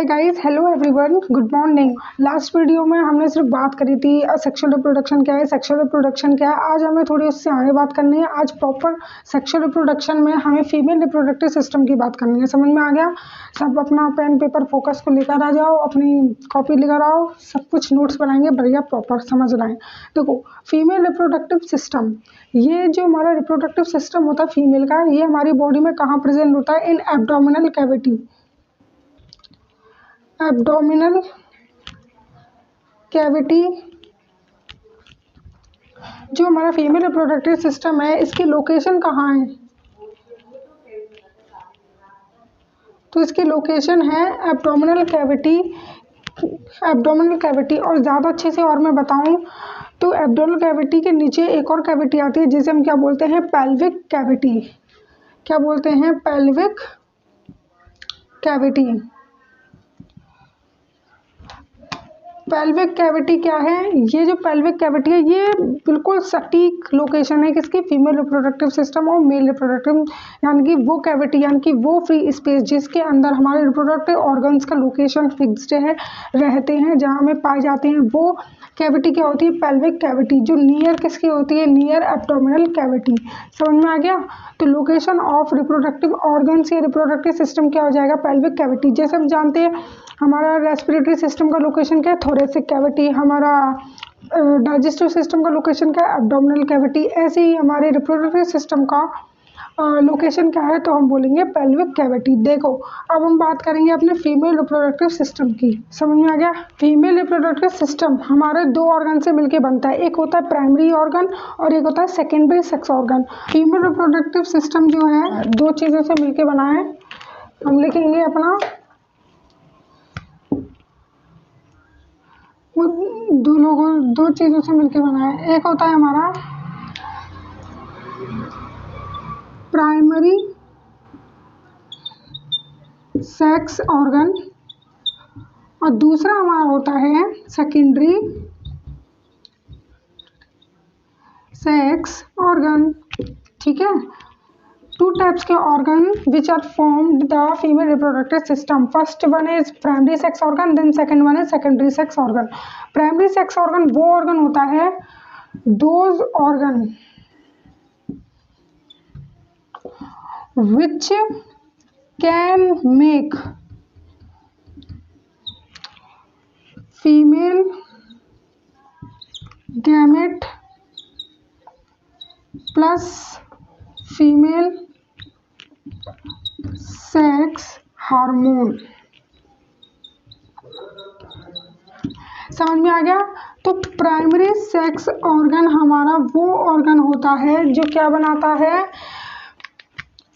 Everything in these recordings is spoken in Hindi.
Hi guys, hello everyone, good morning. Last video में हमने सिर्फ बात करी थी सेक्सुअल रिप्रोडक्शन क्या है, सेक्सुअल रिप्रोडक्शन क्या है। आज हमें थोड़ी उससे आगे बात करनी है। आज प्रॉपर सेक्सुअल रिप्रोडक्शन में हमें फीमेल रिप्रोडक्टिव सिस्टम की बात करनी है। समझ में आ गया? सब अपना पेन पेपर फोकस को लेकर आ जाओ, अपनी कॉपी लेकर आओ, सब कुछ नोट्स बनाएंगे बढ़िया प्रॉपर समझ रहे हैं। देखो, फीमेल रिप्रोडक्टिव सिस्टम, ये जो हमारा रिप्रोडक्टिव सिस्टम होता है फीमेल का, ये हमारी बॉडी में कहाँ प्रेजेंट होता है? इन एब्डोमिनल कैविटी। एब्डोमिनल कैविटी जो हमारा फीमेल रिप्रोडक्टिव सिस्टम है, इसकी लोकेशन कहाँ है? तो इसकी लोकेशन है एब्डोमिनल कैविटी। एब्डोमिनल कैविटी, और ज़्यादा अच्छे से और मैं बताऊं तो एब्डोमिनल कैविटी के नीचे एक और कैविटी आती है जिसे हम क्या बोलते हैं? Pelvic cavity. क्या बोलते हैं? Pelvic cavity. पेल्विक कैविटी क्या है? ये जो पेल्विक कैविटी है, ये बिल्कुल सटीक लोकेशन है किसकी? फीमेल रिप्रोडक्टिव सिस्टम और मेल रिप्रोडक्टिव, यानी कि वो कैविटी, यानी कि वो फ्री स्पेस जिसके अंदर हमारे रिप्रोडक्टिव ऑर्गन्स का लोकेशन फिक्स्ड है, रहते हैं, जहाँ हमें पाए जाते हैं, वो कैविटी क्या होती है? पेल्विक कैविटी, जो नियर किसकी होती है? Near abdominal cavity. समझ में आ गया? तो लोकेशन ऑफ रिप्रोडक्टिव ऑर्गन्स या रिप्रोडक्टिव सिस्टम क्या हो जाएगा? Pelvic cavity. जैसे हम जानते हैं हमारा रेस्पिरेटरी सिस्टम का लोकेशन क्या है? Thoracic cavity. हमारा डाइजेस्टिव सिस्टम का लोकेशन क्या है? Abdominal cavity. ऐसे ही हमारे रिप्रोडक्टिव सिस्टम का लोकेशन क्या है? तो हम बोलेंगे पेल्विक कैविटी। देखो, अब हम बात करेंगे अपने फीमेल रिप्रोडक्टिव सिस्टम की। समझ में आ गया? फीमेल रिप्रोडक्टिव सिस्टम हमारे दो ऑर्गन से मिलकर बनता है। एक होता है प्राइमरी ऑर्गन और एक होता है secondary sex organ. Female reproductive system जो है दो चीज़ों से मिलकर बना है। हम लिखेंगे अपना दो चीज़ों से मिलकर बना है। एक होता है हमारा प्राइमरी सेक्स ऑर्गन और दूसरा हमारा होता है सेकेंडरी सेक्स ऑर्गन। ठीक है? टू टाइप्स के organ which are formed the female reproductive system. First one is primary sex organ, then second one is secondary sex organ. Primary sex organ वो ऑर्गन होता है, those organ which can make female gamete plus female sex hormone. समझ में आ गया? तो प्राइमरी सेक्स ऑर्गन हमारा वो ऑर्गन होता है जो क्या बनाता है?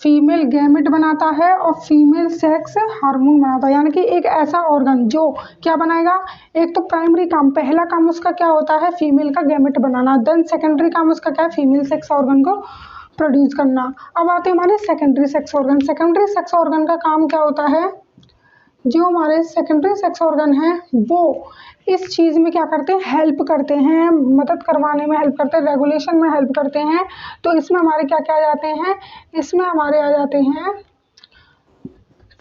फीमेल गैमेट बनाता है और फीमेल सेक्स हार्मोन बनाता है। यानी कि एक ऐसा ऑर्गन जो क्या बनाएगा? एक तो प्राइमरी काम, पहला काम उसका क्या होता है? फीमेल का गैमेट बनाना। देन सेकेंडरी काम उसका क्या है? फीमेल सेक्स ऑर्गन को प्रोड्यूस करना। अब आते हैं हमारे secondary sex organ. Secondary sex organ का काम क्या होता है? जो हमारे सेकेंडरी सेक्स ऑर्गन है वो इस चीज़ में क्या करते हैं? हेल्प करते हैं, मदद करवाने में हेल्प करते हैं, रेगुलेशन में हेल्प करते हैं। तो इसमें हमारे क्या क्या आ जाते हैं? इसमें हमारे आ जाते हैं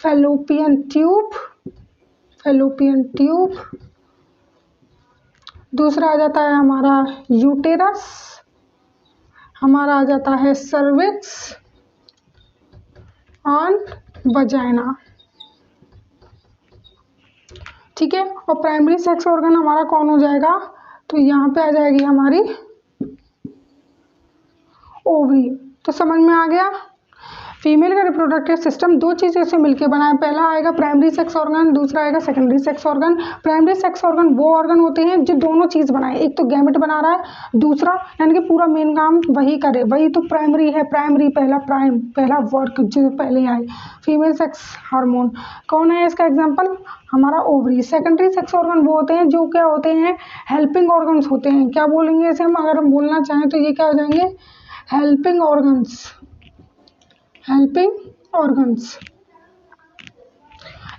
फैलोपियन ट्यूब, फैलोपियन ट्यूब। दूसरा आ जाता है हमारा यूटेरस, हमारा आ जाता है सर्विक्स और वजाइना। ठीक है? और प्राइमरी सेक्स ऑर्गन हमारा कौन हो जाएगा? तो यहाँ पे आ जाएगी हमारी ओवरी। तो समझ में आ गया? फीमेल का रिप्रोडक्टिव सिस्टम दो चीज़ों से मिलकर बना है। पहला आएगा प्राइमरी सेक्स ऑर्गन, दूसरा आएगा secondary sex organ. Primary sex organ वो ऑर्गन होते हैं जो दोनों चीज़ बनाए, एक तो गैमेट बना रहा है, दूसरा यानी कि पूरा मेन काम वही करे, वही तो प्राइमरी है। प्राइमरी पहला वर्क जो पहले आए, फीमेल सेक्स हार्मोन। कौन है इसका एग्जाम्पल? हमारा ओवरी। सेकेंडरी सेक्स ऑर्गन वो होते हैं जो क्या होते हैं? हेल्पिंग ऑर्गन्स होते हैं। क्या बोलेंगे इसे हम? अगर हम बोलना चाहें तो ये क्या हो जाएंगे? Helping organs. Helping organs.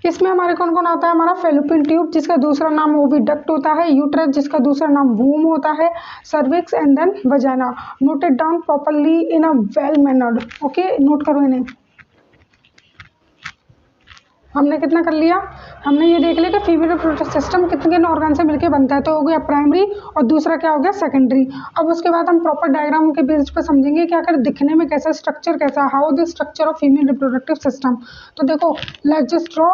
इसमें हमारे कौन कौन आता है? हमारा फैलोपियन ट्यूब जिसका दूसरा नाम ओविडक्ट होता है, यूट्रस जिसका दूसरा नाम वूम होता है, cervix and then vagina. Noted down properly in a well mannered. Okay, नोट करो इन्हें। हमने कितना कर लिया, हमने ये देख लिया कि फीमेल रिप्रोडक्टिव सिस्टम कितने ऑर्गन से मिलकर बनता है, तो हो गया प्राइमरी और दूसरा क्या हो गया सेकेंडरी। अब उसके बाद हम प्रॉपर डायग्राम के बेस पर समझेंगे क्या कर दिखने में कैसा स्ट्रक्चर कैसा, how the structure of female reproductive system. तो देखो लेट्स जस्ट ड्रॉ।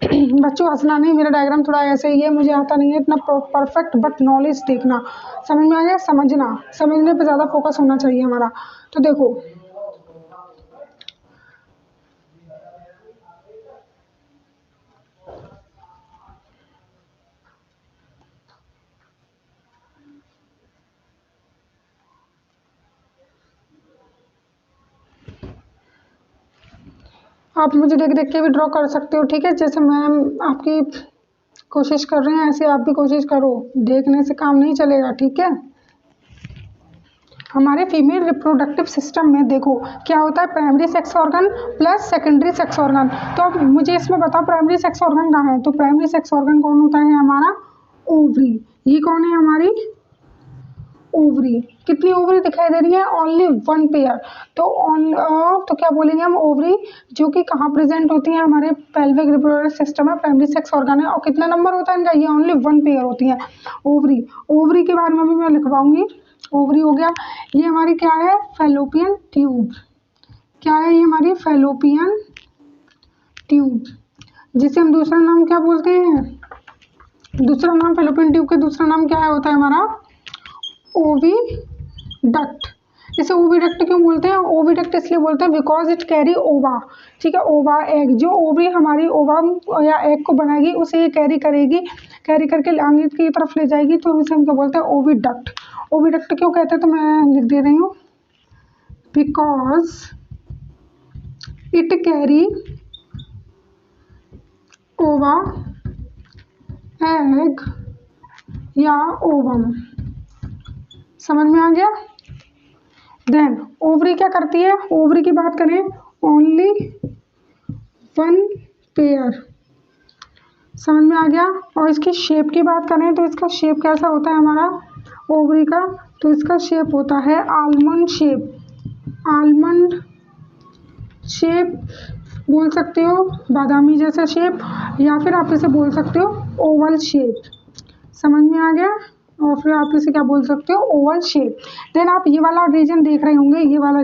बच्चों हंसना नहीं, मेरा डायग्राम थोड़ा ऐसे ही है, मुझे आता नहीं है इतना परफेक्ट, बट नॉलेज देखना, समझ में आ गया, समझने पे ज़्यादा फोकस होना चाहिए हमारा। तो देखो आप मुझे देख देख के भी ड्रॉ कर सकते हो, ठीक है, जैसे मैम आपकी कोशिश कर रहे हैं ऐसे आप भी कोशिश करो, देखने से काम नहीं चलेगा, ठीक है। हमारे फीमेल रिप्रोडक्टिव सिस्टम में देखो क्या होता है, primary sex organ plus secondary sex organ. तो अब मुझे इसमें बताओ प्राइमरी सेक्स ऑर्गन कहाँ है, तो प्राइमरी सेक्स ऑर्गन कौन होता है हमारा, ओवरी। ये कौन है हमारी ओवरी। कितनी ओवरी दिखाई दे रही है, ओनली वन पेयर। तो क्या बोलेंगे हम, ओवरी, जो कि कहाँ प्रेजेंट होती है, हमारे पेल्विक रिप्रोडक्टिव सिस्टम है, प्राइमरी सेक्स ऑर्गन है, और कितना नंबर होता है इनका, ये ओनली वन पेयर होती है ओवरी। ओवरी के बारे में भी मैं लिखवाऊंगी। ओवरी हो गया, ये हमारी क्या है, फैलोपियन ट्यूब। क्या है ये हमारी फैलोपियन ट्यूब, जिसे हम दूसरा नाम क्या बोलते हैं, दूसरा नाम फैलोपियन ट्यूब के दूसरा नाम क्या होता है हमारा, ओविडक्ट। इसे ओविडक्ट क्यों बोलते हैं, ओविडक्ट इसलिए बोलते हैं बिकॉज इट कैरी ओवा, ठीक है, ओवा एग, जो ओवरी हमारी ओवा या एग को बनाएगी उसे ये कैरी करेगी, कैरी करके आगे की तरफ ले जाएगी, तो इसे हम क्या बोलते हैं, ओविडक्ट। ओविडक्ट क्यों कहते हैं, तो मैं लिख दे रही हूँ, बिकॉज इट कैरी ओवा एग या ओवम, समझ में आ गया। देन ओवरी क्या करती है, ओवरी की बात करें, ओनली वन पेयर, समझ में आ गया। और इसकी शेप की बात करें तो इसका शेप कैसा होता है हमारा ओवरी का, तो इसका शेप होता है आलमंड शेप, आलमंड शेप बोल सकते हो, बादामी जैसा शेप, या फिर आप इसे बोल सकते हो ओवल शेप, समझ में आ गया। और फिर आप इसे क्या बोल सकते हो, ओवल शेप। देन आप ये वाला रीजन देख रहे होंगे, ये वाला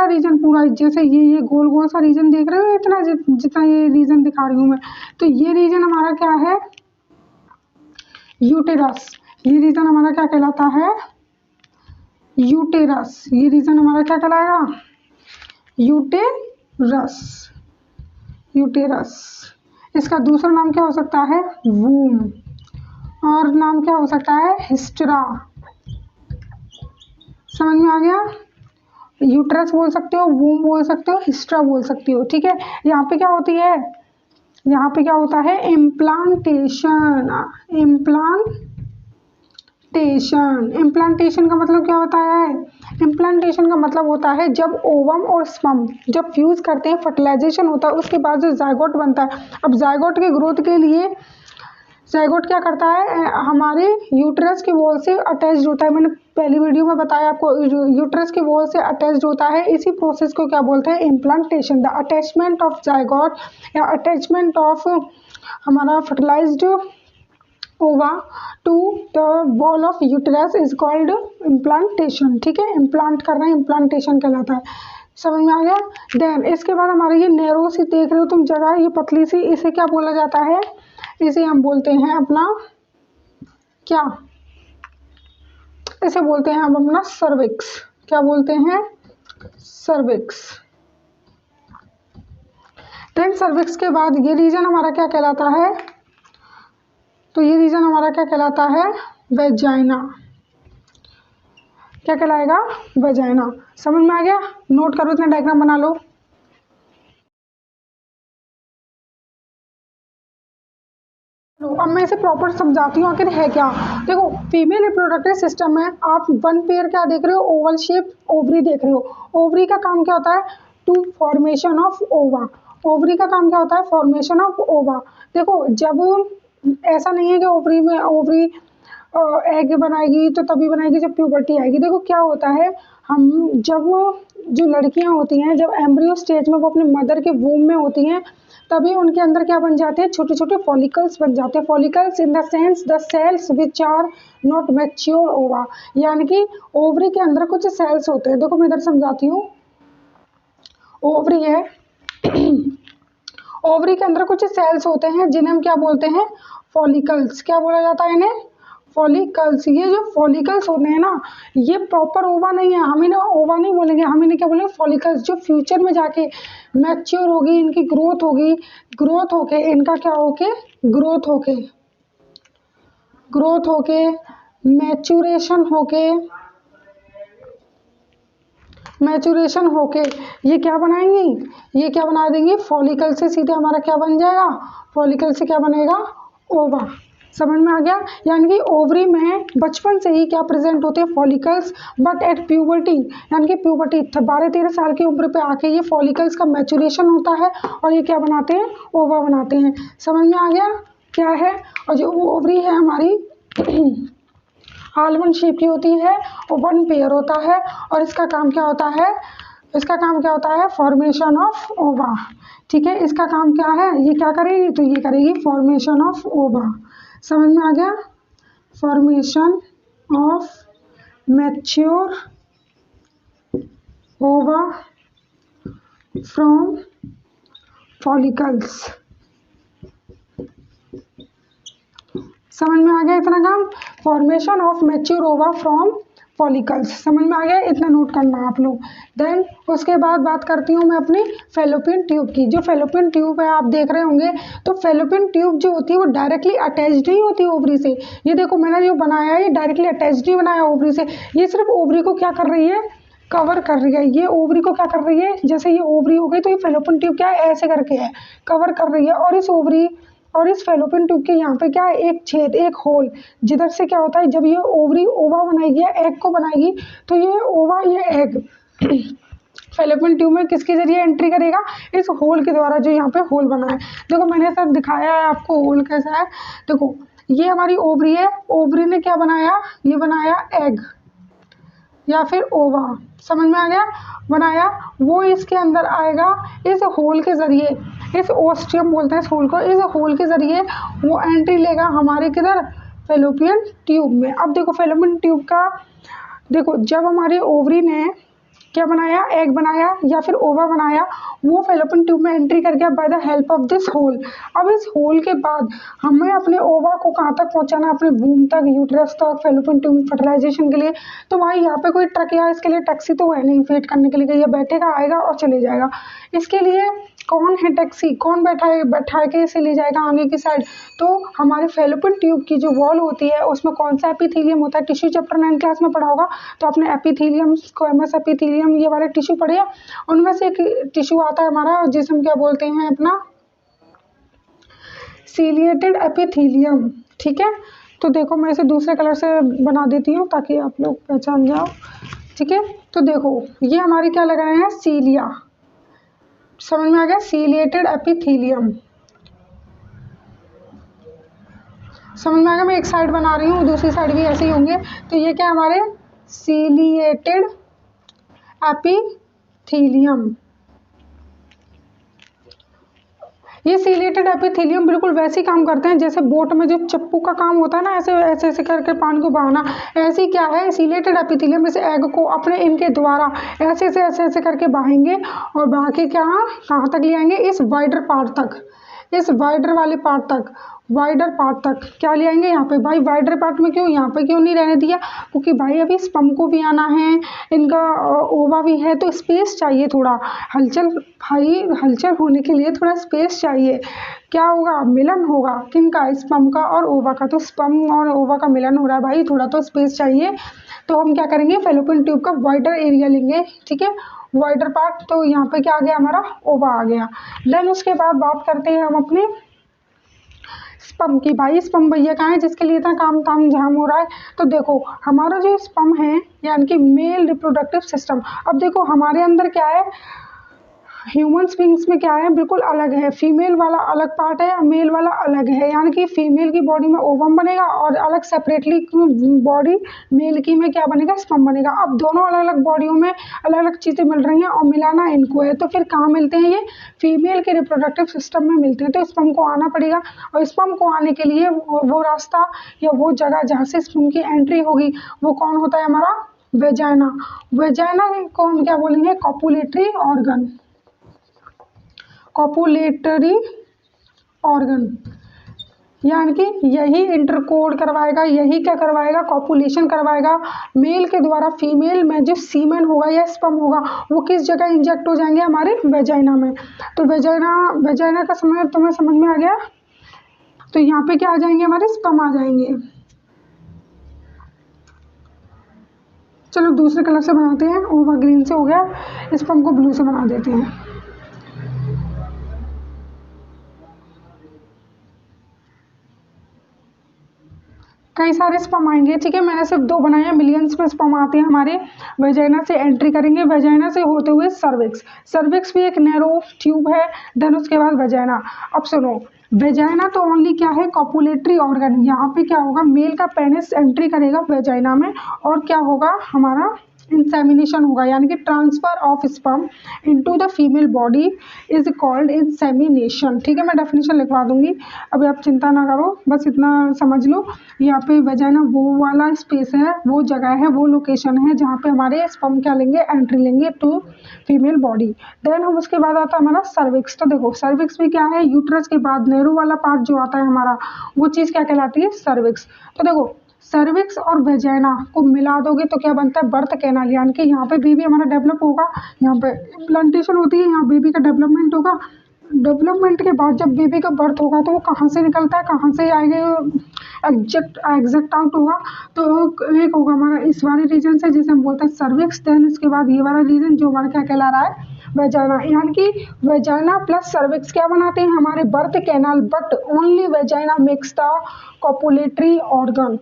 रीजन पूरा, जैसे ये गोल गोल सा रीजन देख रहे हो, इतना जितना ये रीजन दिखा रही हूँ मैं, तो ये रीजन हमारा क्या है, यूटेरस। ये रीजन हमारा क्या कहलाता है, यूटेरस। ये रीजन हमारा क्या कहलाएगा, यूटेरस, यूटेरस। इसका दूसरा नाम क्या हो सकता है, वूम, और नाम क्या हो सकता है, हिस्ट्रा, समझ में आ गया। यूट्रस बोल सकते हो, वूम बोल सकते हो, हिस्ट्रा बोल सकते हो, ठीक है। यहाँ पे क्या होती है, यहाँ पे क्या होता है, इम्प्लांटेशन। इम्प्लांटेशन का मतलब क्या होता है, इम्प्लांटेशन का मतलब होता है जब ओवम और स्पर्म जब फ्यूज करते हैं, फर्टिलाइजेशन होता है, उसके बाद जो जायगोट बनता है। अब जायगोट के ग्रोथ के लिए जायगोट क्या करता है, हमारे यूट्रस की वॉल से अटैच्ड होता है, मैंने पहली वीडियो में बताया आपको, यूट्रस की वॉल से अटैच्ड होता है। इसी प्रोसेस को क्या बोलते हैं, implantation. The attachment of zygote या अटैचमेंट ऑफ हमारा fertilized ova to the wall of uterus is called implantation, ठीक है, इम्प्लांट करना इम्प्लांटेशन कहलाता है, समझ में आ गया। देन इसके बाद हमारे ये नैरो सी देख रहे हो तुम जगह, ये पतली सी, इसे क्या बोला जाता है, इसे हम बोलते हैं अपना क्या, इसे बोलते हैं हम अपना सर्विक्स। क्या बोलते हैं, सर्विक्स। देन सर्विक्स के बाद ये रीजन हमारा क्या कहलाता है, तो ये रीजन हमारा क्या कहलाता है, वेजाइना। क्या कहलाएगा, वेजाइना, समझ में आ गया। नोट करो, इतना डायग्राम बना लो। अब मैं इसे प्रॉपर समझाती हूँ आखिर है क्या। देखो फीमेल रिप्रोडक्टिव सिस्टम में आप वन पेयर क्या देख रहे हो, ओवल शेप ओवरी देख रहे हो। ओवरी का काम क्या होता है, two formation of ova. Ovary का काम क्या होता है, फॉर्मेशन ऑफ ओवा। देखो जब ऐसा नहीं है कि ओवरी एग बनाएगी तो तभी बनाएगी जब प्यूबर्टी आएगी। देखो क्या होता है, हम जब जो लड़कियां होती हैं, जब एम्ब्रियो स्टेज में वो अपने मदर के वूम में होती हैं, तभी उनके अंदर क्या बन जाते हैं, छोटे छोटे फॉलिकल्स बन जाते हैं। Follicles in the sense the cells which are not mature ova, यानी कि ओवरी के अंदर कुछ सेल्स होते हैं। देखो मैं इधर समझाती हूँ, ओवरी है ओवरी के अंदर कुछ सेल्स होते हैं जिन्हें हम क्या बोलते हैं, फॉलिकल्स। क्या बोला जाता है इन्हें, फॉलिकल्स। ये जो फॉलिकल्स होते हैं ना, ये प्रॉपर ओवा नहीं है, हम इन्हें ओवा नहीं बोलेंगे, हम इन्हें क्या बोलेंगे, फॉलिकल्स। जो फ्यूचर में जाके मैच्योर होगी, इनकी ग्रोथ होगी, ग्रोथ होके इनका क्या होके, ग्रोथ होके मैचुरेशन होके ये क्या बनाएंगी, ये क्या बना देंगी, फॉलिकल से सीधे हमारा क्या बन जाएगा, फॉलिकल से क्या बनेगा, ओवा। समझ में आ गया। यानी कि ओवरी में बचपन से ही क्या प्रेजेंट होते हैं, फॉलिकल्स, बट एट प्यूबर्टी, यानी कि प्यूबर्टी 12-13 साल की उम्र पे आके ये फॉलिकल्स का मैचुरेशन होता है और ये क्या बनाते हैं, ओवा बनाते हैं। समझ में आ गया क्या है। और जो ओवरी है हमारी आलमंड शेप की होती है और 1 पेयर होता है, और इसका काम क्या होता है, फॉर्मेशन ऑफ ओवा। ठीक है, इसका काम क्या है, ये क्या करेगी, तो ये करेगी फॉर्मेशन ऑफ ओवा। समझ में आ गया, फॉर्मेशन ऑफ मैच्योर ओवा फ्रॉम फॉलिकल्स। समझ में आ गया इतना काम, फॉर्मेशन ऑफ मैच्योर ओवा फ्रॉम फॉलिकल्स। समझ में आ गया, इतना नोट करना आप लोग। देन उसके बाद बात करती हूँ मैं अपनी फेलोपियन ट्यूब की। जो फेलोपियन ट्यूब है आप देख रहे होंगे, तो फेलोपियन ट्यूब जो होती है वो डायरेक्टली अटैच्ड नहीं होती ओवरी से। ये देखो मैंने जो बनाया है ये डायरेक्टली अटैच्ड नहीं बनाया ओवरी से, ये सिर्फ ओवरी को क्या कर रही है, कवर कर रही है। ये ओवरी को क्या कर रही है, जैसे ये ओवरी हो गई तो ये फेलोपियन ट्यूब क्या है, ऐसे करके है, कवर कर रही है। और इस ओवरी और इस फेलोपियन ट्यूब के यहाँ पे क्या है, एक छेद, एक होल, जिधर से क्या होता है, जब ये ओवरी ओवा बनाएगी या एग को बनाएगी, तो ये ओवा, ये एग फेलोपियन ट्यूब में किसके जरिए एंट्री करेगा, इस होल के द्वारा, जो यहाँ पे होल बना है। देखो मैंने सब दिखाया है आपको होल कैसा है। देखो ये हमारी ओवरी है, ओवरी ने क्या बनाया, ये बनाया एग या फिर ओवा। समझ में आ गया, बनाया, वो इसके अंदर आएगा इस होल के जरिए, इस ओस्टियम बोलते हैं इस होल को, इस होल के जरिए वो एंट्री लेगा हमारे किधर, फेलोपियन ट्यूब में। अब देखो फेलोपियन ट्यूब का, देखो जब हमारी ओवरी ने क्या बनाया, एग बनाया या फिर ओवा बनाया, वो फेलोपियन ट्यूब में एंट्री कर गया by the help of this hole. अब इस होल के बाद हमें अपने ओवा को कहाँ तक पहुँचाना है, अपने वूम तक, यूट्रस तक, फेलोपियन ट्यूब में फर्टिलाइजेशन के लिए। तो भाई यहाँ पे कोई ट्रक या इसके लिए टैक्सी तो है नहीं फीड करने के लिए, ये बैठेगा, आएगा और चले जाएगा। इसके लिए कौन है टैक्सी, कौन बैठा के इसे ले जाएगा आगे की साइड, तो हमारे फेलोपियन ट्यूब की जो वॉल होती है उसमें कौन सा एपिथेलियम होता है, टिश्यू चैप्टर 9 क्लास में पढ़ा होगा, तो आपने एपिथेलियम, स्क्वेमस एपिथेलियम, ये वाले टिश्यू पढ़े, उनमें से एक टिश्यू आता है हमारा जिसे हम क्या बोलते हैं, अपना सीलिएटेड एपिथेलियम। ठीक है, तो देखो मैं इसे दूसरे कलर से बना देती हूँ ताकि आप लोग पहचान जाओ। ठीक है, तो देखो ये हमारी क्या लग रहे हैं, सीलिया। समझ में आ गया, सीलिएटेड एपिथेलियम। समझ में आ गया, मैं एक साइड बना रही हूँ, दूसरी साइड भी ऐसे ही होंगे। तो ये क्या हमारे सीलिएटेड एपिथेलियम। ये सीलिएटेड एपिथेलियम बिल्कुल वैसे ही काम करते हैं जैसे बोट में जो चप्पू का काम होता है ना, ऐसे ऐसे ऐसे करके पानी को बहाना, ऐसे ही क्या है, सीलिएटेड एपिथेलियम इस एग को अपने इनके द्वारा ऐसे ऐसे ऐसे ऐसे करके बहाएंगे और बहा के कहाँ तक ले आएंगे, इस वाइडर पार्ट तक, इस वाइडर वाले पार्ट तक, वाइडर पार्ट तक क्या ले आएंगे यहाँ पे। भाई वाइडर पार्ट में क्यों, यहाँ पे क्यों नहीं रहने दिया, क्योंकि भाई अभी स्पर्म को भी आना है, इनका ओवा भी है, तो स्पेस चाहिए थोड़ा, हलचल, भाई हलचल होने के लिए थोड़ा स्पेस चाहिए। क्या होगा, मिलन होगा, किनका, स्पर्म का और ओवा का, तो स्पर्म और ओवा का मिलन हो रहा है भाई, थोड़ा तो स्पेस चाहिए। तो हम क्या करेंगे, फेलोपियन ट्यूब का वाइडर एरिया लेंगे। ठीक है, वाइडर पार्ट, तो यहाँ पे क्या आ गया, हमारा ओवा आ गया। देन उसके बाद बात करते हैं हम अपने स्पर्म की। भाई स्पर्म भैया कहाँ है जिसके लिए इतना काम ताम झाम हो रहा है। तो देखो हमारा जो स्पर्म है यानी कि मेल रिप्रोडक्टिव सिस्टम, अब देखो हमारे अंदर क्या है, ह्यूमन बींग्स में क्या है, बिल्कुल अलग है। फीमेल वाला अलग पार्ट है, मेल वाला अलग है, यानी कि फीमेल की बॉडी में ओवम बनेगा और अलग सेपरेटली बॉडी मेल की में क्या बनेगा, स्पर्म बनेगा। अब दोनों अलग अलग बॉडियों में अलग अलग चीज़ें मिल रही हैं और मिलाना इनको है, तो फिर कहाँ मिलते हैं, ये फीमेल के रिप्रोडक्टिव सिस्टम में मिलते हैं। तो स्पर्म को आना पड़ेगा और स्पर्म को आने के लिए वो रास्ता या वो जगह जहाँ से स्पर्म की एंट्री होगी वो कौन होता है, हमारा वेजाइना। वेजाइना को हम क्या बोलेंगे, कॉपुलेटरी ऑर्गन। कॉपुलेटरी ऑर्गन यानी कि यही इंटरकोड करवाएगा, यही क्या करवाएगा, कॉपुलेशन करवाएगा। मेल के द्वारा फीमेल में जो सीमेन होगा या स्पर्म होगा वो किस जगह इंजेक्ट हो जाएंगे, हमारे वेजाइना में। तो वेजाइना का समय तुम्हें समझ में आ गया। तो यहाँ पे क्या आ जाएंगे, हमारे स्पर्म आ जाएंगे। चलो दूसरे कलर से बनाते हैं, ओवा ग्रीन से हो गया, स्पर्म को ब्लू से बना देते हैं। कई सारे स्पर्म आएंगे, ठीक है, मैंने सिर्फ 2 बनाए हैं। मिलियंस में स्पर्म आते हैं हमारे वेजाइना से, एंट्री करेंगे वेजाइना से होते हुए सर्विक्स। सर्विक्स भी एक नैरो ट्यूब है, देन उसके बाद वेजाइना। अब सुनो, वेजाइना तो ओनली क्या है, कॉपुलेटरी ऑर्गन। यहाँ पे क्या होगा, मेल का पेनिस एंट्री करेगा वेजाइना में और क्या होगा, हमारा इंसेमिनेशन होगा, यानी कि transfer of sperm into the female body is called insemination. ठीक है, मैं डेफिनेशन लिखवा दूंगी, अभी आप चिंता ना करो, बस इतना समझ लो। यहाँ पे वेजाइना वो वाला स्पेस है, वो जगह है, वो लोकेशन है जहाँ पे हमारे स्पर्म क्या लेंगे, एंट्री लेंगे टू फीमेल बॉडी। देन हम उसके बाद आता है हमारा सर्विक्स। तो देखो सर्विक्स में क्या है, यूट्रस के बाद नेहरू वाला पार्ट जो आता है हमारा, वो चीज़ क्या कहलाती है, सर्विक्स। तो देखो सर्विक्स और वेजाइना को मिला दोगे तो क्या बनता है, बर्थ कैनाल, यानी कि यहाँ पे बेबी हमारा डेवलप होगा, यहाँ पे इम्प्लांटेशन होती है, यहाँ बेबी का डेवलपमेंट होगा। डेवलपमेंट के बाद जब बेबी का बर्थ होगा तो वो कहाँ से निकलता है, कहाँ से आएगा, एग्जैक्ट आउट होगा। तो एक होगा हमारा इस वाले रीजन से जिसे हम बोलते हैं सर्विक्स, देन इसके बाद ये वाला रीजन जो हमारा क्या कहला रहा है, वेजाइना। यानी कि वेजाइना प्लस सर्विक्स क्या बनाते हैं, हमारे birth canal. But only vagina makes the copulatory organ.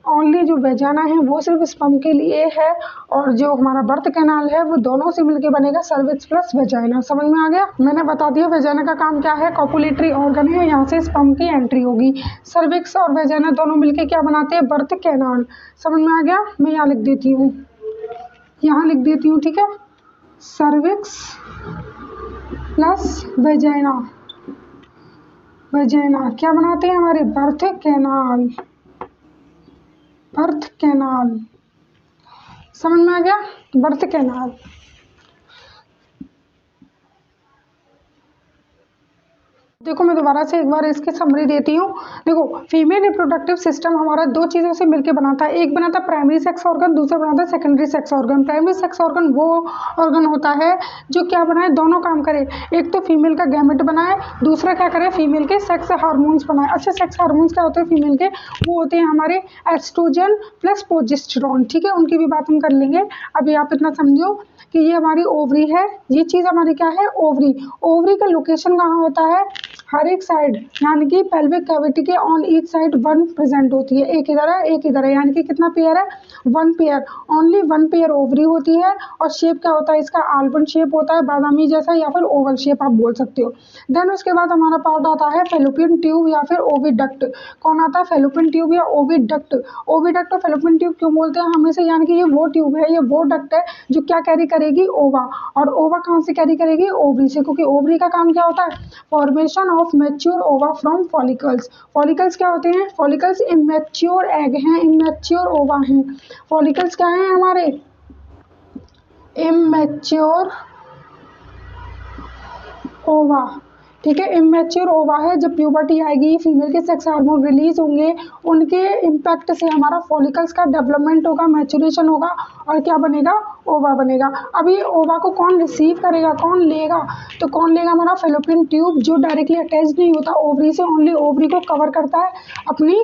Only जो वेजाइना है वो सिर्फ स्पर्म के लिए है और जो हमारा बर्थ कैनाल है वो दोनों से मिलके बनेगा, सर्विक्स प्लस वेजाइना। समझ में आ गया, मैंने बता दिया वेजाइना का काम क्या है, कॉपुलेटरी ऑर्गन है, यहाँ से स्पर्म की एंट्री होगी। सर्विक्स और वेजाइना दोनों मिलके क्या बनाते हैं, बर्थ कैनाल। समझ में आ गया, मैं यहाँ लिख देती हूँ, यहाँ लिख देती हूँ, ठीक है, सर्विक्स प्लस वेजाइना। वेजाइना क्या बनाते हैं, हमारे बर्थ कैनाल। बर्थ कैनाल समझ में आ गया, बर्थ कैनाल। देखो मैं दोबारा से एक बार इसकी समरी देती हूँ। देखो फीमेल रिप्रोडक्टिव सिस्टम हमारा 2 चीज़ों से मिलकर बनाता है, एक बनाता है प्राइमरी सेक्स ऑर्गन, दूसरा बनाता है secondary sex organ. Primary sex organ वो ऑर्गन होता है जो क्या बनाए, दोनों काम करे, एक तो फीमेल का गैमेट बनाए, दूसरा क्या करे, फीमेल के सेक्स हार्मोन्स बनाए। अच्छा सेक्स हार्मोन्स क्या होते हैं फीमेल के, वो होते हैं हमारे एस्ट्रोजन प्लस प्रोजेस्टेरॉन। ठीक है, उनकी भी बात हम कर लेंगे। अभी आप इतना समझो कि ये हमारी ओवरी है, ये चीज़ हमारी क्या है, ओवरी। ओवरी का लोकेशन कहाँ होता है, हर एक साइड, यानी कि पेल्विक कैविटी के ऑन ईच साइड 1 प्रेजेंट होती है, एक इधर है एक इधर है, यानी कि कितना पेयर है, 1 पेयर। ओनली 1 पेयर ओवरी होती है और शेप क्या होता है इसका, आलमंड शेप होता है, बादामी जैसा या फिर ओवल शेप आप बोल सकते हो। देन उसके बाद हमारा पार्ट आता है फेलोपियन ट्यूब या फिर ओविडक्ट। कौन आता है, फेलोपियन ट्यूब या ओविडक्ट। ओविडक्ट और फेलोपियन ट्यूब क्यों बोलते हैं हमेशा, यानी कि ये वो ट्यूब है, ये वो डक्ट है जो क्या कैरी करेगी, ओवा। और ओवा कहाँ से कैरी करेगी, ओवरी से, क्योंकि ओवरी का काम क्या होता है, फॉर्मेशन ऑफ मैच्योर ओवा फ्रॉम फॉलिकल्स। फॉलिकल्स क्या होते हैं, फॉलिकल्स इमैच्योर एग हैं, इमैच्योर ओवा हैं। फॉलिकल्स क्या हैं हमारे, इमैच्योर ओवा। ठीक है, इमैच्योर ओवा है, जब प्यूबर्टी आएगी फीमेल के सेक्स हार्मोन रिलीज होंगे, उनके इम्पैक्ट से हमारा फॉलिकल्स का डेवलपमेंट होगा, मैच्योरेशन होगा और क्या बनेगा, ओवा बनेगा। अभी ओवा को कौन रिसीव करेगा, कौन लेगा, तो कौन लेगा, हमारा फेलोपियन ट्यूब, जो डायरेक्टली अटैच नहीं होता ओवरी से, ओनली ओवरी को कवर करता है अपनी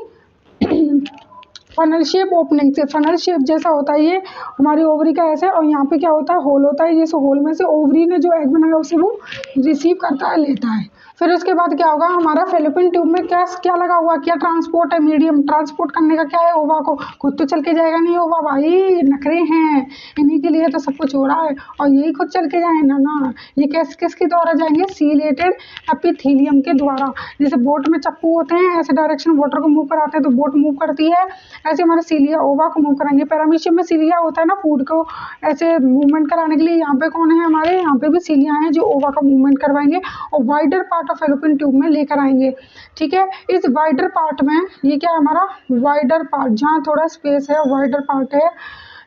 फनल शेप ओपनिंग से। फनल शेप जैसा होता है ये हमारी ओवरी का ऐसे, और यहाँ पे क्या होता है, होल होता है, जिस होल में से ओवरी ने जो एग बनाया उसे वो रिसीव करता है, लेता है। फिर उसके बाद क्या होगा, हमारा फेलोपियन ट्यूब में क्या क्या लगा हुआ, क्या ट्रांसपोर्ट है, मीडियम ट्रांसपोर्ट करने का क्या है, ओवा को। खुद तो चल के जाएगा नहीं ओवा, भाई नखरे हैं इन्हीं के लिए तो सब कुछ हो रहा है, और यही खुद चल के जाए ना। ये किसके द्वारा जाएंगे, सीलेटेड एपिथेलियम के द्वारा। जैसे बोट में चप्पू होते हैं, ऐसे डायरेक्शन वाटर को मूव कराते हैं तो बोट मूव करती है, ऐसे हमारे सीलिया ओवा को मूव कराएंगे। पैरामीशियम में सीलिया होता है ना, फूड को ऐसे मूवमेंट कराने के लिए। यहाँ पे कौन है, हमारे यहाँ पे भी सीलिया हैं जो ओवा का मूवमेंट करवाएंगे और wider part of fallopian tube में लेकर आएंगे। ठीक है, इस वाइडर पार्ट में ये क्या है हमारा वाइडर पार्ट, जहाँ थोड़ा स्पेस है वाइडर पार्ट है,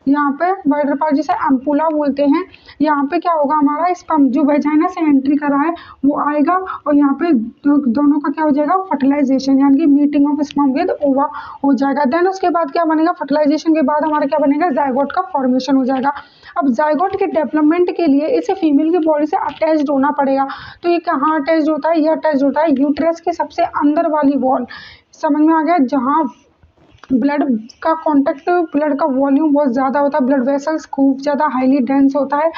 यहाँ पे वाइडर पार्ट जिसे एम्पुला बोलते हैं। यहाँ पे क्या होगा, हमारा स्पर्म जो वेजाइना से एंट्री करा है वो आएगा और यहाँ पे दोनों का क्या हो जाएगा, फर्टिलाइजेशन यानी कि मीटिंग ऑफ स्पर्म विद ओवा हो जाएगा। देन उसके बाद क्या बनेगा, फर्टिलाइजेशन के बाद हमारा क्या बनेगा, जाइगोट का फॉर्मेशन हो जाएगा। अब जाइगोट के डेवलपमेंट के लिए इसे फीमेल की बॉडी से अटैच्ड होना पड़ेगा। तो ये कहाँ अटैच्ड होता है, ये अटैच्ड होता है यूट्रस के सबसे अंदर वाली वॉल। समझ में आ गया, जहाँ ब्लड का कॉन्टेक्ट, ब्लड का वॉल्यूम बहुत ज़्यादा होता है, ब्लड वेसल्स खूब ज़्यादा हाईली डेंस होता है।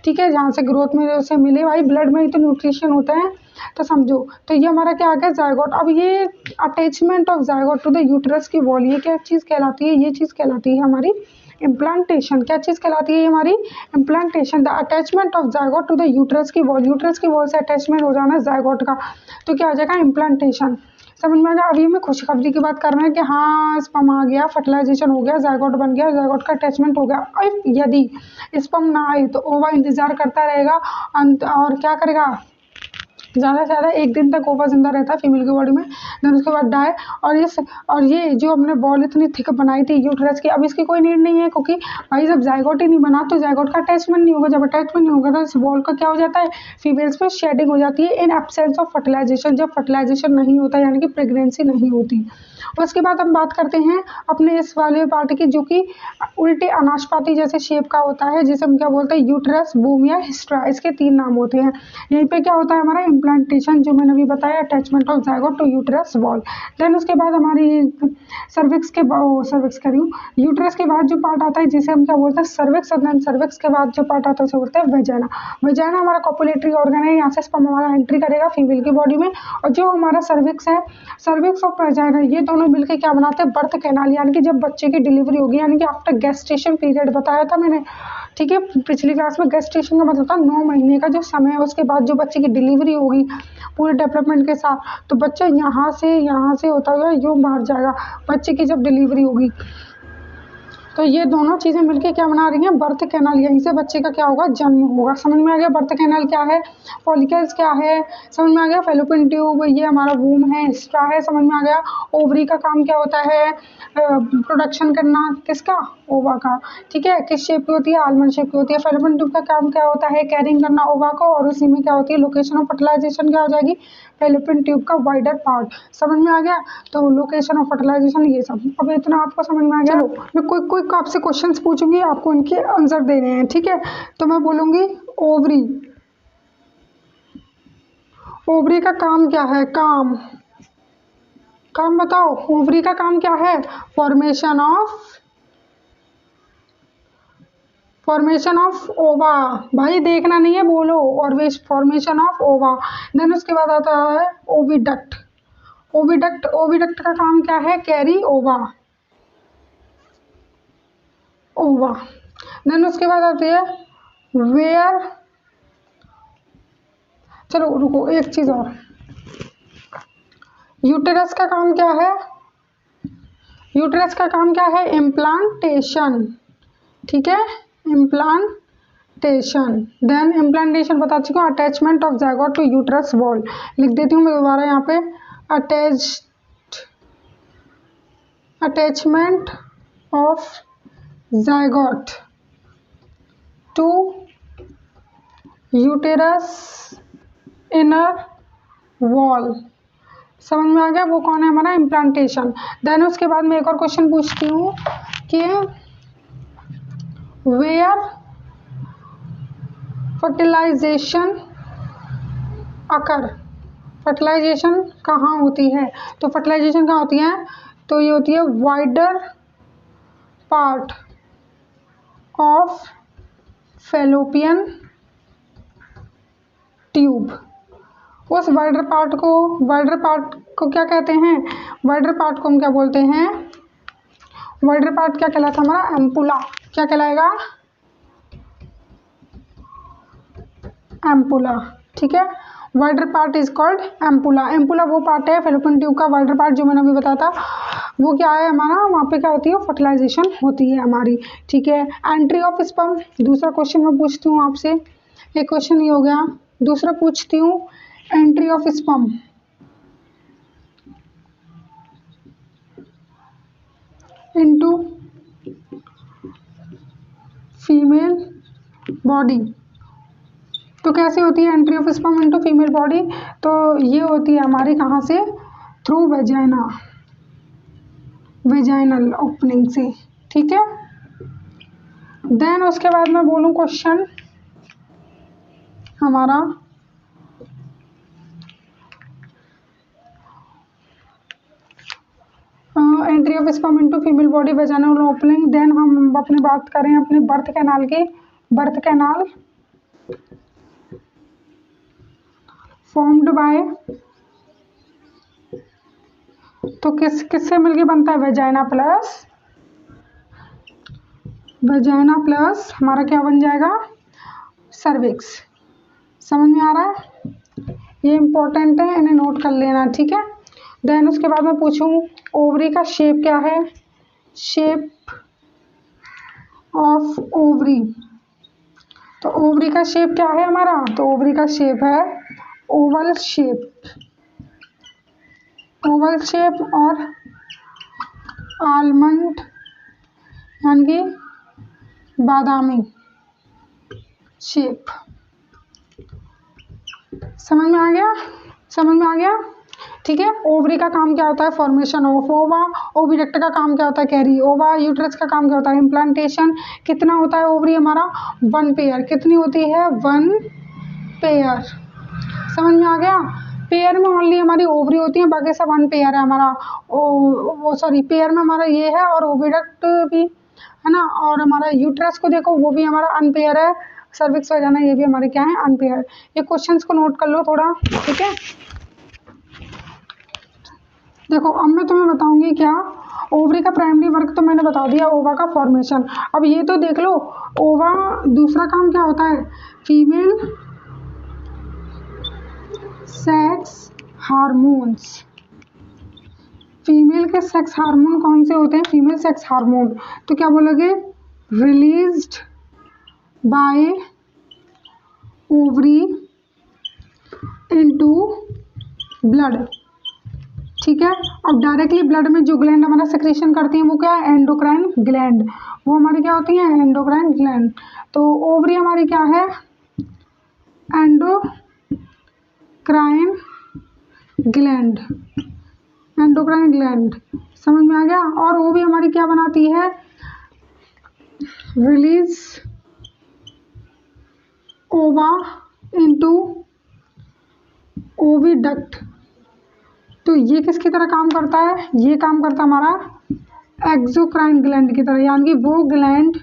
ठीक है, जहाँ से ग्रोथ में उसे मिले, भाई ब्लड में ही तो न्यूट्रिशन होते हैं, तो समझो। तो ये हमारा क्या आ गया, जाइगोट। अब ये attachment of zygote to the uterus की वॉल, ये क्या चीज़ कहलाती है, ये चीज़ कहलाती है हमारी इम्प्लांटेशन। क्या चीज़ कहलाती है हमारी implantation. The attachment of zygote to the uterus की वॉल, यूट्रस की वॉल से अटैचमेंट हो जाना जाइगोट का, तो क्या हो जाएगा, इम्प्लांटेशन। समझ में आ गया। अभी हमें खुशखबरी की बात कर रहे हैं कि हाँ स्पर्म आ गया, फर्टिलाइजेशन हो गया, जाइगोट बन गया, जाइगोट का अटैचमेंट हो गया। और यदि स्पर्म ना आए तो ओवा इंतजार करता रहेगा और क्या करेगा, ज़्यादा से ज़्यादा 1 दिन तक ओवा जिंदा रहता है फीमेल की बॉडी में, देन उसके बाद डाई। और ये जो हमने बॉल इतनी थिक बनाई थी यूट्रस की, अब इसकी कोई नीड नहीं है, क्योंकि भाई जब जाइगोट ही नहीं बना तो जाइगोट का अटैचमेंट नहीं होगा, जब अटैचमेंट नहीं होगा तो इस बॉल का क्या हो जाता है, फीमेल्स में शेडिंग हो जाती है इन एब्सेंस ऑफ फर्टिलाइजेशन, जब फर्टिलाइजेशन नहीं होता यानी कि प्रेगनेंसी नहीं होती। उसके बाद हम बात करते हैं अपने इस वाले पार्ट की, जो कि उल्टे अनाशपाती जैसे शेप का होता है, जिसे हम क्या बोलते हैं, यूट्रस, बूम या हिस्ट्रा, इसके 3 नाम होते हैं। यहीं पे क्या होता है हमारा इम्प्लांटेशन, जो मैंने अभी बताया, attachment of zygote to uterus wall. Then उसके बाद हमारी सर्विक्स कह रही हूँ, यूट्रस के बाद जो पार्ट आता है जिसे हम क्या बोलते हैं, सर्विक्स। और देन सर्विक्स के बाद जो पार्ट आता है उसे बोलते हैं वेजाइना। वेजाइना हमारा कॉपुलेटरी ऑर्गन है, यहाँ से स्पर्म हमारा एंट्री करेगा फीमेल की बॉडी में। और जो हमारा सर्विक्स है, सर्विक्स और वेजाइना, ये दोनों मिलकर क्या बनाते हैं, बर्थ कैनाल, यानी कि जब बच्चे की डिलीवरी होगी, यानी कि आफ्टर गेस्टेशन पीरियड बताया था मैंने। ठीक है, पिछली क्लास में गेस्टेशन का मतलब था 9 महीने का जो समय है, उसके बाद जो बच्चे की डिलीवरी होगी पूरे डेवलपमेंट के साथ, तो बच्चा यहाँ से होता हुआ यूँ बाहर जाएगा बच्चे की जब डिलीवरी होगी। तो ये दोनों चीज़ें मिलके क्या बना रही हैं, बर्थ कैनाल, यहीं से बच्चे का क्या होगा, जन्म होगा। समझ में आ गया, बर्थ कैनाल क्या है, फॉलिकल्स क्या है, समझ में आ गया, फेलोपियन ट्यूब ये हमारा वूम है, हिस्ट्रा है, समझ में आ गया। ओवरी का काम क्या होता है, प्रोडक्शन करना, किसका, ओवा का। ठीक है, किस शेप की होती है, आलमंड शेप की होती है। फेलोपियन ट्यूब का काम क्या होता है, कैरिंग करना ओवा को, और उसी में क्या होती है, लोकेशन ऑफ फर्टिलाइजेशन क्या हो जाएगी, फेलोपियन ट्यूब का वाइडर पार्ट। समझ में आ गया, तो लोकेशन ऑफ फर्टिलाइजेशन ये सब। अब इतना आपको समझ में आ गया। मैं कोई आपसे क्वेश्चंस पूछूंगी, आपको इनके आंसर देने हैं। ठीक है, तो मैं बोलूंगी ओवरी, ओवरी का काम क्या है, काम बताओ, ओवरी का काम क्या है, फॉर्मेशन ऑफ ओवा। भाई देखना नहीं है, बोलो, और फॉर्मेशन ऑफ ओवा। देन उसके बाद आता है ओविडक्ट। ओविडक्ट का काम क्या है, कैरी ओवा। देन उसके बाद आती है वेयर। चलो रुको, एक चीज और, यूटेरस का काम क्या है, यूटेरस का काम क्या है, इम्प्लांटेशन। ठीक है, इम्प्लांटेशन। देन इम्प्लांटेशन बता चुका हूँ, attachment of zygote to uterus wall. लिख देती हूँ मैं दोबारा यहाँ पे, attachment of zygote to uterus inner wall. समझ में आ गया, वो कौन है, हमारा इम्प्लांटेशन। देन उसके बाद मैं एक और क्वेश्चन पूछती हूँ कि वेयर फर्टिलाइजेशन अकर, फर्टिलाइजेशन कहाँ होती है, तो फर्टिलाइजेशन कहाँ होती है, तो ये होती है wider part of fallopian tube. उस वाइडर पार्ट को क्या कहते हैं? वाइडर पार्ट को हम क्या बोलते हैं? वाइडर पार्ट क्या कहलाता है हमारा? एम्पुला। क्या कहलाएगा? एम्पुला। ठीक है, wider part is called ampulla. Ampulla वो पार्ट है फैलोपियन ट्यूब का, वाइडर पार्ट जो मैंने अभी बताया था वो क्या है हमारा? वहाँ पे क्या होती है? फर्टिलाइजेशन होती है हमारी। ठीक है, एंट्री ऑफ स्पर्म। दूसरा क्वेश्चन मैं पूछती हूँ आपसे, एक क्वेश्चन ये हो गया। दूसरा पूछती हूँ, entry of sperm into female body. तो कैसे होती है entry of sperm into female body? तो ये होती है हमारी कहाँ से? थ्रू वेजाइना, वेजाइनल ओपनिंग से। ठीक है, देन उसके बाद मैं बोलूँ क्वेश्चन हमारा entry of sperm into female body vaginal opening. Then हम अपनी बात करें अपने बर्थ कैनाल की। बर्थ कैनाल फॉर्म्ड बाय, तो किससे मिलके बनता है? वेजाइना प्लस हमारा क्या बन जाएगा? सर्विक्स। समझ में आ रहा है? ये इंपॉर्टेंट है, इन्हें नोट कर लेना। ठीक है, देन उसके बाद मैं पूछूं ओवरी का शेप क्या है? Shape of ovary. तो ओवरी का शेप क्या है हमारा? तो ओवरी का शेप है ओवल शेप, ओवल शेप और आलमंड यानी कि बादामी शेप। समझ में आ गया? समझ में आ गया? ठीक है, ओवरी का काम क्या होता है? फॉर्मेशन ऑफ ओवा। ओविडक्ट का काम क्या होता है? कैरी ओवा। यूट्रस का काम क्या होता है? इम्प्लांटेशन। कितना होता है ओवरी हमारा? 1 पेयर। कितनी होती है? 1 पेयर। समझ में आ गया? पेयर में ओनली हमारी ओवरी होती है, बाकी सब 1 पेयर है हमारा। पेयर में हमारा ये है और ओविडक्ट भी है ना, और हमारा यूट्रस को देखो वो भी हमारा अनपेयर है। सर्विक्स वजाना ये भी हमारे क्या है? अनपेयर। ये क्वेश्चंस को नोट कर लो थोड़ा। ठीक है, देखो अब मैं तुम्हें बताऊंगी क्या। ओवरी का प्राइमरी वर्क तो मैंने बता दिया, ओवा का फॉर्मेशन। अब ये तो देख लो, ओवा दूसरा काम क्या होता है? Female sex hormones. फीमेल के सेक्स हार्मोन कौन से होते हैं? Female sex hormone. तो क्या बोलोगे? Released by ovary into blood. ठीक है, अब डायरेक्टली ब्लड में जो ग्लैंड हमारा सेक्रेशन करती है वो क्या है? Endocrine gland. वो हमारी क्या होती है? Endocrine gland. तो ओवरी हमारी क्या है? Endocrine gland, endocrine gland. समझ में आ गया? और वो भी हमारी क्या बनाती है? रिलीज ओवा इनटू ओविडक्ट। तो ये किसकी तरह काम करता है? ये काम करता है हमारा एक्सोक्राइन ग्लैंड की तरह, यानी कि वो ग्लैंड,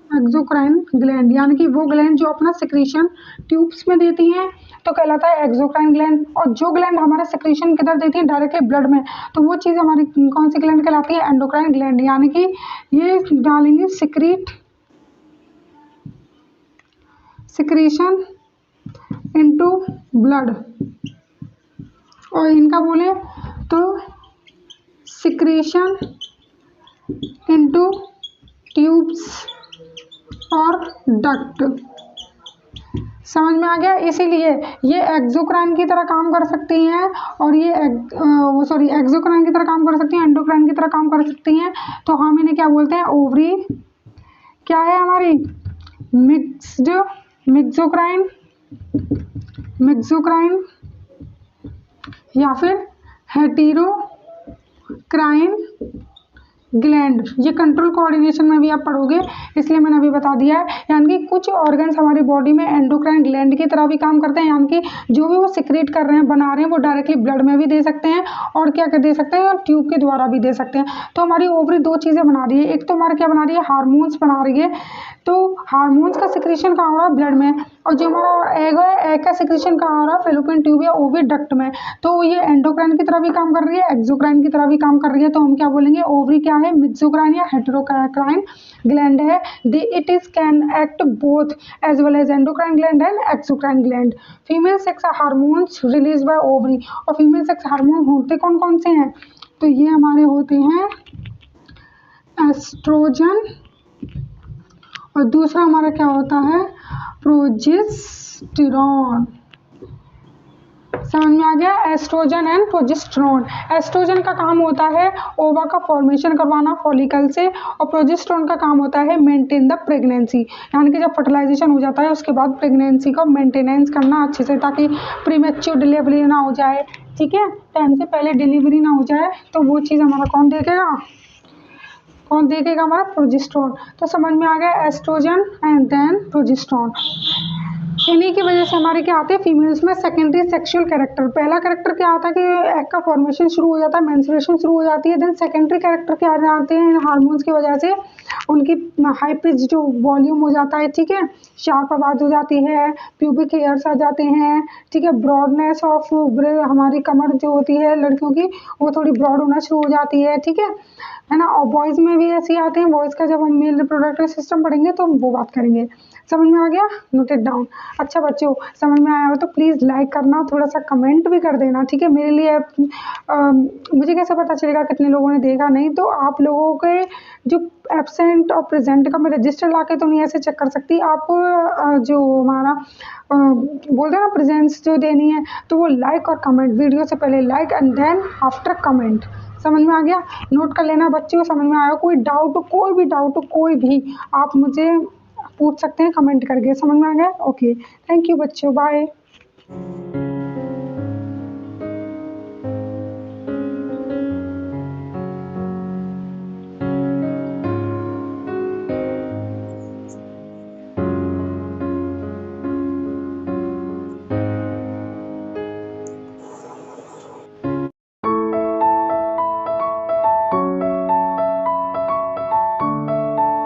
एक्सोक्राइन ग्लैंड यानी कि वो ग्लैंड जो अपना सिक्रीशन ट्यूब्स में देती हैं तो कहलाता है एक्सोक्राइन ग्लैंड। और जो ग्लैंड हमारा सिक्रीशन किधर देती है? डायरेक्टली ब्लड में, तो वो चीज़ हमारी कौन सी ग्लैंड कहलाती है? Endocrine gland. यानी कि ये डालेंगे सिक्रीशन इनटू ब्लड, और इनका बोले तो सिक्रीशन इनटू ट्यूब्स और डक्ट। समझ में आ गया? इसीलिए ये एक्सोक्राइन की तरह काम कर सकती हैं और ये एक्सोक्राइन की तरह काम कर सकती हैं, एंडोक्राइन की तरह काम कर सकती हैं। तो हम इन्हें क्या बोलते हैं? ओवरी क्या है हमारी? मिक्सोक्राइन या फिर हेटेरोक्राइन ग्लैंड, ये कंट्रोल कोऑर्डिनेशन में भी आप पढ़ोगे, इसलिए मैंने अभी बता दिया है। यानी कि कुछ ऑर्गन्स हमारी बॉडी में एंडोक्राइन ग्लैंड की तरह भी काम करते हैं, यानी कि जो भी वो सिक्रेट कर रहे हैं, बना रहे हैं, वो डायरेक्टली ब्लड में भी दे सकते हैं और क्या कर दे सकते हैं, और ट्यूब के द्वारा भी दे सकते हैं। तो हमारी ओवरी दो चीज़ें बना रही है, एक तो हमारा क्या बना रही है, हार्मोन्स बना रही है। तो हार्मोन्स का सिक्रेशन कहाँ हो रहा है, ब्लड में, और जो हमारा एग है, एग का सिक्रेशन कहाँ हो रहा है, फेलोपियन ट्यूब या ओविडक्ट में। तो ये एंडोक्राइन की तरह भी काम कर रही है, एक्सोक्राइन की तरह भी काम कर रही है। तो हम क्या बोलेंगे, ओवरी क्या है, मेसोक्राइन या हेटेरोक्राइन ग्लैंड है। It is can act both as well as endocrine gland and exocrine gland. Female sex hormones release by ovary, और फीमेल सेक्स हार्मोन होते कौन कौन से हैं, तो ये हमारे होते हैं एस्ट्रोजन, और दूसरा हमारा क्या होता है, प्रोजेस्टेरॉन। समझ में आ गया, एस्ट्रोजन एंड प्रोजेस्टेरॉन। एस्ट्रोजन का काम होता है ओवा का फॉर्मेशन करवाना फॉलिकल से, और प्रोजेस्टेरॉन का काम होता है मेंटेन द प्रेगनेंसी, यानी कि जब फर्टिलाइजेशन हो जाता है उसके बाद प्रेगनेंसी का मेंटेनेंस करना अच्छे से, ताकि प्रीमेच्योर डिलीवरी ना हो जाए, ठीक है, टाइम से पहले डिलीवरी ना हो जाए। तो वो चीज़ हमारा कौन देखेगा, कौन देखेगा, हमारा प्रोजेस्टेरॉन। तो समझ में आ गया, एस्ट्रोजन एंड देन प्रोजेस्टेरॉन। इन्हीं की वजह से हमारे क्या आते हैं फीमेल्स में सेकेंडरी सेक्सुअल कैरेक्टर। पहला कैरेक्टर क्या आता है कि एग का फॉर्मेशन शुरू हो जाता है, मेंस्ट्रुएशन शुरू हो जाती है। देन सेकेंडरी कैरेक्टर क्या आते हैं, हार्मोन्स की वजह से उनकी हाई पिच जो वॉल्यूम हो जाता है, ठीक है, शार्प आवाज़ हो जाती है, प्यूबिक हेयर्स आ जाते हैं, ठीक है, ब्रॉडनेस ऑफ हमारी कमर जो होती है लड़कियों की वो थोड़ी ब्रॉड होना शुरू हो जाती है, ठीक है ना। और बॉयज़ में भी ऐसे ही आते हैं, बॉयज़ का जब हम मेल रिप्रोडक्टिव सिस्टम पढ़ेंगे तो हम वो बात करेंगे। समझ में आ गया, नोटेड डाउन। अच्छा बच्चों, समझ में आया हो तो प्लीज़ लाइक करना, थोड़ा सा कमेंट भी कर देना, ठीक है। मेरे लिए मुझे कैसे पता चलेगा कितने लोगों ने देखा, नहीं तो आप लोगों के जो एब्सेंट और प्रेजेंट का मैं रजिस्टर ला के तो नहीं ऐसे चेक कर सकती। आपको जो हमारा बोलते हैं ना प्रेजेंस जो देनी है, तो वो लाइक और कमेंट, वीडियो से पहले like and then after comment. समझ में आ गया, नोट कर लेना बच्चों, समझ में आया। कोई डाउट, कोई भी डाउट, कोई भी आप मुझे पूछ सकते हैं कमेंट करके। समझ में आ गया, ओके, थैंक यू बच्चों, बाय।